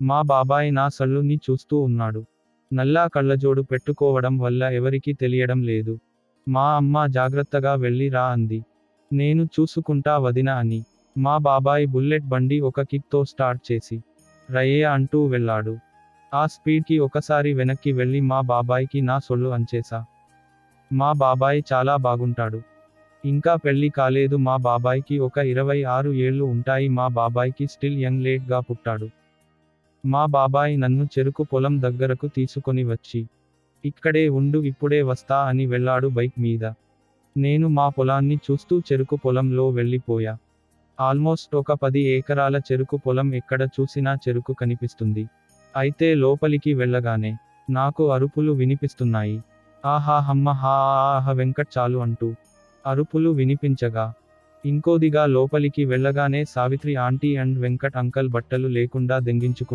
మా బాబాయ్ నా సళ్ళుని చూస్తూ ఉన్నాడు. నల్లా కళ్ళజోడు పెట్టుకోవడం వల్ల ఎవరికీ తెలియడం లేదు. మా అమ్మ జాగ్రత్తగా వెళ్ళి రా అంది. నేను చూసుకుంటా వదినా అని. మా బాబాయ్ బుల్లెట్ బండి ఒక కిక్ తో స్టార్ట్ చేసి రయ్య అంటూ వెళ్ళాడు. ఆ స్పీడ్కి ఒకసారి వెనక్కి వెళ్ళి మా బాబాయ్కి నా సొళ్ళు అంచేసా. మా బాబాయ్ చాలా బాగుంటాడు. ఇంకా పెళ్లి కాలేదు. మా బాబాయ్కి ఒక 26 ఏళ్ళు ఉంటాయి. మా బాబాయ్కి స్టిల్ యంగ్ లేట్ గా పుట్టాడు. మా బాబాయ్ నన్ను చెరుకు పొలం దగ్గరకు తీసుకొని వచ్చి ఇక్కడే ఉండు ఇప్పుడే వస్తా అని వెళ్ళాడు బైక్ మీద. నేను మా పొలాన్ని చూస్తూ చెరుకు పొలంలో వెళ్ళిపోయా. ఆల్మోస్ట్ ఒక 10 ఏకరాల చెరుకు పొలం. ఎక్కడ చూసినా చెరుకు కనిపిస్తుంది. అయితే లోపలికి వెళ్ళగానే నాకు అరుపులు వినిపిస్తున్నాయి. ఆహా హమ్మ హా ఆహ వెంకట్ చాలు అంటూ అరుపులు వినిపించగా ఇంకోదిగా లోపలికి వెళ్ళగానే Savitri aunty and Venkat uncle బట్టలు లేకుండా దెంగించుకు